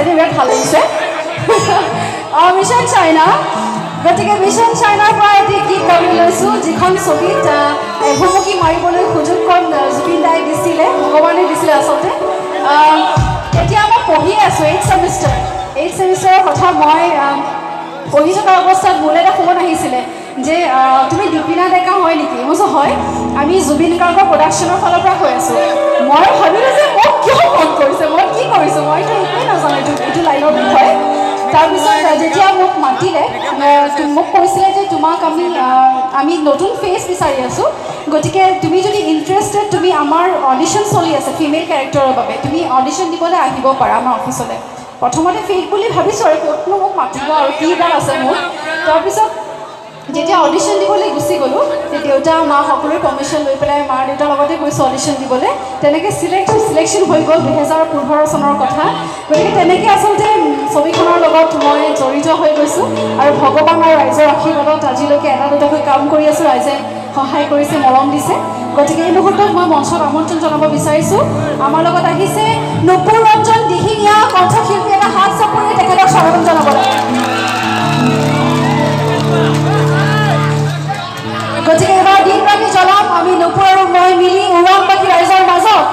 চাইডে বিৰাট ভাল লাগিছে মিছন চাইনা গতিকে মিছন চাইনাৰ পৰা এটি গীত গাবলৈ লৈছোঁ যিখন ছবিত এভুমুকি মাৰিবলৈ সুযোগখন জুবিন দাই দিছিলে ভগৱানে দিছিলে আচলতে এতিয়া মই পঢ়ি আছোঁ 8th ছেমিষ্টাৰৰ কথা মই পঢ়ি থকা অৱস্থাত মোলৈ এটা ফোন আহিছিলে যে তুমি দীপিনা ডেকা হয় নেকি মই কৈছোঁ হয় আমি জুবিন গাৰ্গৰ প্ৰডাকশ্যনৰ ফালৰ পৰা কৈ আছোঁ মই ভাবিলোঁ যে মোক কিয় ফোন কৰিছে মই কি কৰিছোঁ মইতো একোৱেই নাজানো এইটো লাইনৰ বিষয়ে তাৰপিছত যেতিয়া মোক মাতিলে মোক কৈছিলে যে তোমাক আমি নতুন ফেচ বিচাৰি আছোঁ গতিকে তুমি যদি ইণ্টাৰেষ্টেড তুমি আমাৰ অডিশ্যন চলি আছে ফিমেল কেৰেক্টাৰৰ বাবে তুমি অডিশ্যন দিবলৈ আহিব পাৰা আমাৰ অফিচলৈ প্ৰথমতে ফেক বুলি ভাবিছোঁ আৰু ক'তনো মোক মাতিব আৰু কি গান আছে মোৰ তাৰপিছত যেতিয়া অডিশ্যন দিবলৈ গুচি গ'লোঁ দেউতা মা সকলোৰে পাৰ্মিশ্যন লৈ পেলাই মা দেউতাৰ লগতে গৈছোঁ অডিশ্যন দিবলৈ তেনেকৈ চিলেকশ্যন হৈ গ'ল 2015 চনৰ কথা গতিকে তেনেকৈ আচলতে ছবিখনৰ লগত মই জড়িত হৈ গৈছোঁ আৰু ভগৱান আৰু ৰাইজৰ আশীৰ্বাদত আজিলৈকে এটা দুটাকৈ কাম কৰি আছোঁ ৰাইজে সহায় কৰিছে মৰম দিছে গতিকে এই মুহূৰ্তত মই মঞ্চত আমন্ত্ৰণ জনাব বিচাৰিছোঁ আমাৰ লগত আহিছে নুপুৰ ৰঞ্জন দিহিঙীয়া কণ্ঠশিল্পী এটা হাত চাপৰি তেখেতক স্বাগতম জনাবলৈ গতিকে এবাৰ দিন ৰাতি জ্বলাম আমি নুপুৰ আৰু মই মিলি উৰাম বাকী ৰাইজৰ মাজত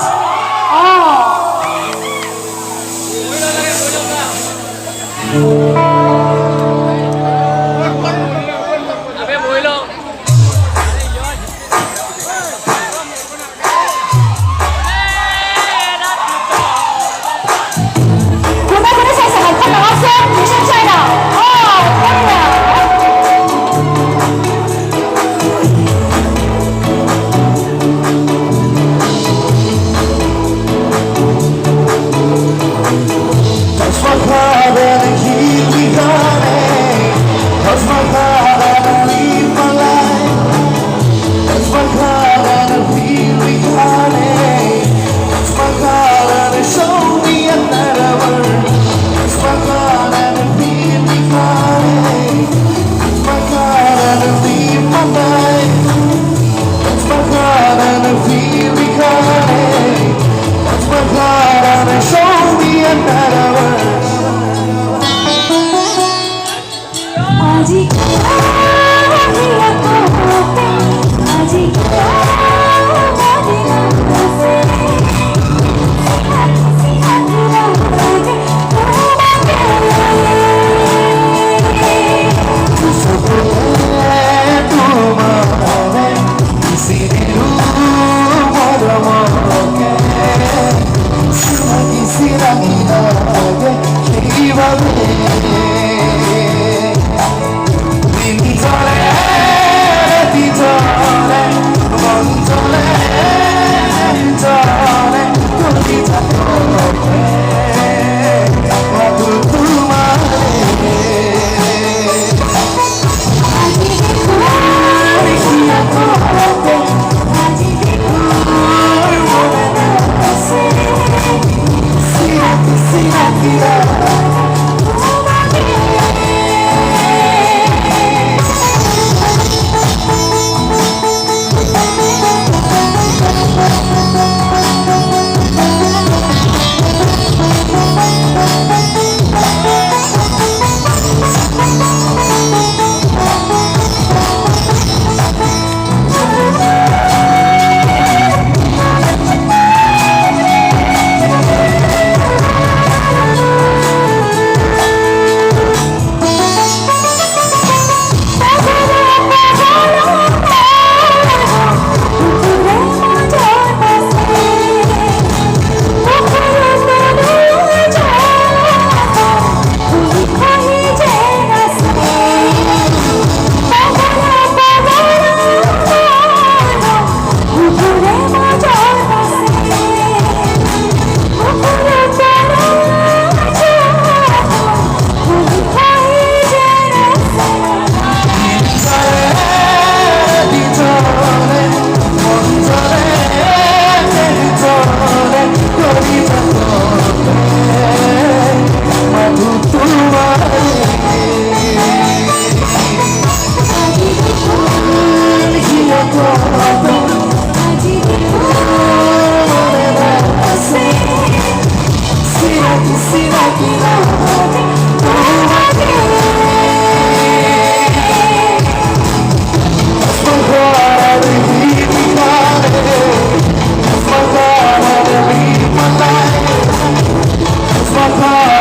হয়